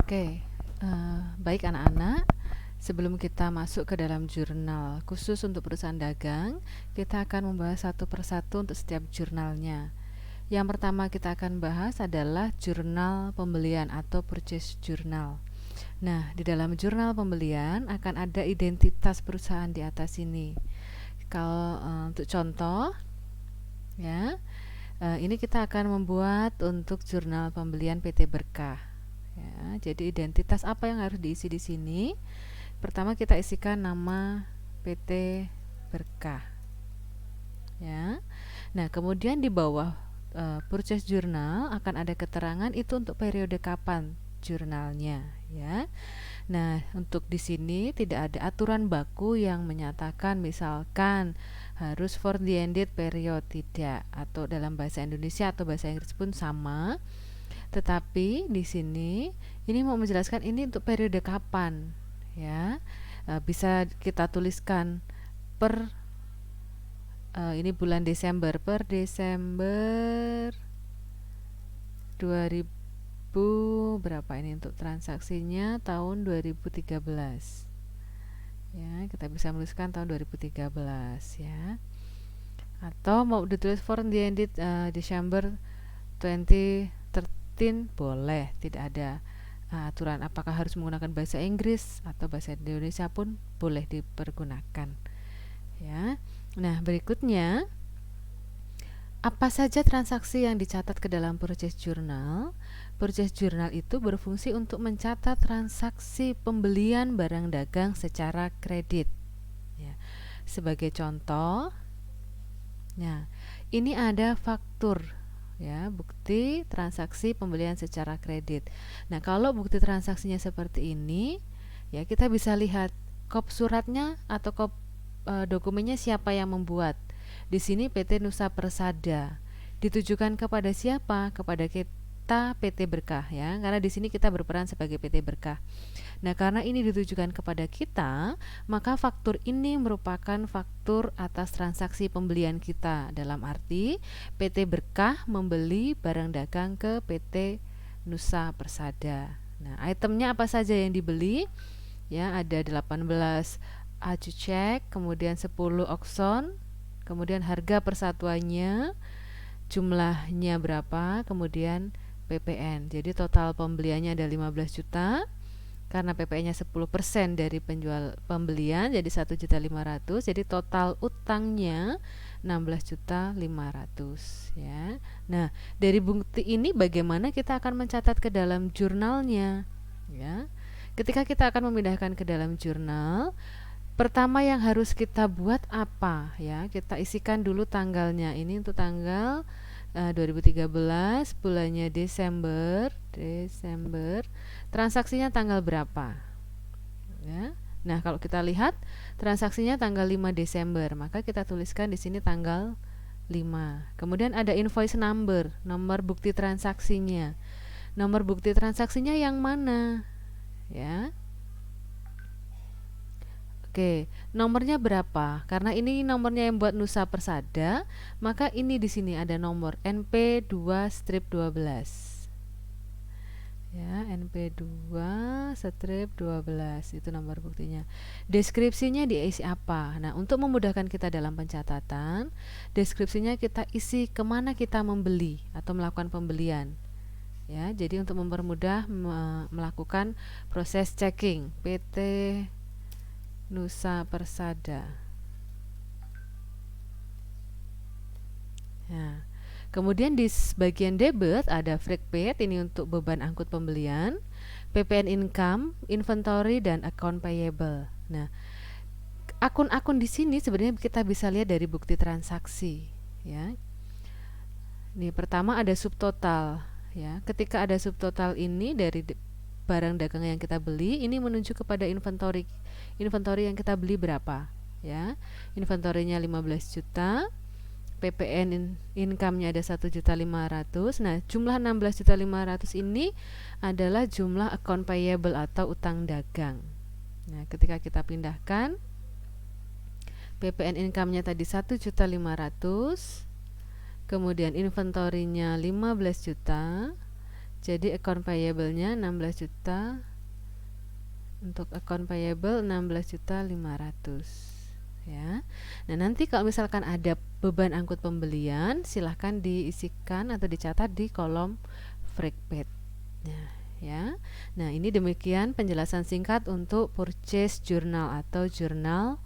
Oke, baik anak-anak. Sebelum kita masuk ke dalam jurnal khusus untuk perusahaan dagang, kita akan membahas satu persatu untuk setiap jurnalnya. Yang pertama kita akan bahas adalah jurnal pembelian atau purchase journal. Nah, di dalam jurnal pembelian akan ada identitas perusahaan di atas ini. Kalau untuk contoh, ya, ini kita akan membuat untuk jurnal pembelian PT Berkah. Ya, jadi identitas apa yang harus diisi di sini? Pertama kita isikan nama PT Berkah. Ya. Nah, kemudian di bawah purchase journal akan ada keterangan itu untuk periode kapan jurnalnya, ya. Nah, untuk di sini tidak ada aturan baku yang menyatakan misalkan harus for the ended period, tidak, atau dalam bahasa Indonesia atau bahasa Inggris pun sama. Tetapi di sini ini mau menjelaskan ini untuk periode kapan, ya. Bisa kita tuliskan per ini bulan Desember, per Desember 2000 berapa ini untuk transaksinya tahun 2013. Ya, kita bisa menuliskan tahun 2013, ya. Atau mau ditulis for the ended December 2013 boleh, tidak ada aturan apakah harus menggunakan bahasa Inggris atau bahasa Indonesia pun boleh dipergunakan, ya. Nah, berikutnya apa saja transaksi yang dicatat ke dalam purchase journal? Purchase journal itu berfungsi untuk mencatat transaksi pembelian barang dagang secara kredit, ya. Sebagai contoh, nah, ini ada faktur, ya, bukti transaksi pembelian secara kredit. Nah, kalau bukti transaksinya seperti ini, ya, kita bisa lihat kop suratnya atau dokumennya siapa yang membuat. Di sini PT Nusa Persada. Ditujukan kepada siapa? Kepada kita PT Berkah, ya. Karena di sini kita berperan sebagai PT Berkah. Nah, karena ini ditujukan kepada kita, maka faktur ini merupakan faktur atas transaksi pembelian kita. Dalam arti PT Berkah membeli barang dagang ke PT Nusa Persada. Nah, itemnya apa saja yang dibeli? Ya, ada 18 acu cek, kemudian 10 okson, kemudian harga persatuannya, jumlahnya berapa, kemudian PPN. Jadi total pembeliannya ada 15 juta. Karena PPN-nya 10% dari penjual pembelian jadi 1.500.000, jadi total utangnya 16.500.000, ya. Nah, dari bukti ini bagaimana kita akan mencatat ke dalam jurnalnya, ya. Ketika kita akan memindahkan ke dalam jurnal, pertama yang harus kita buat apa, ya? Kita isikan dulu tanggalnya. Ini untuk tanggal 2013, bulannya Desember. Transaksinya tanggal berapa, ya? Nah, kalau kita lihat transaksinya tanggal 5 Desember, maka kita tuliskan di sini tanggal 5. Kemudian ada invoice number, nomor bukti transaksinya. Nomor bukti transaksinya yang mana, ya? Oke, nomornya berapa? Karena ini nomornya yang buat Nusa Persada, maka ini di sini ada nomor NP2-12. Ya, NP2-12 itu nomor buktinya. Deskripsinya diisi apa? Nah, untuk memudahkan kita dalam pencatatan, deskripsinya kita isi kemana kita membeli atau melakukan pembelian. Ya, jadi untuk mempermudah melakukan proses checking PT Nusa Persada. Nah, kemudian di bagian debit ada freak paid, ini untuk beban angkut pembelian, PPN income, inventory, dan account payable. Nah, akun-akun di sini sebenarnya kita bisa lihat dari bukti transaksi, ya. Ini pertama ada subtotal, ya. Ketika ada subtotal ini dari barang dagang yang kita beli, ini menunjuk kepada inventory yang kita beli berapa, ya. Inventory-nya 15 juta, PPN income-nya ada 1.500.000. Nah, jumlah 16.500.000 ini adalah jumlah account payable atau utang dagang. Nah, ketika kita pindahkan, PPN income-nya tadi 1.500.000, kemudian inventory-nya 15 juta, Jadi account payable-nya 16 juta. Untuk account payable 16.500.000 ya. Nah, nanti kalau misalkan ada beban angkut pembelian, silahkan diisikan atau dicatat di kolom freak paid. Nah, ya. Nah, ini demikian penjelasan singkat untuk purchase journal atau jurnal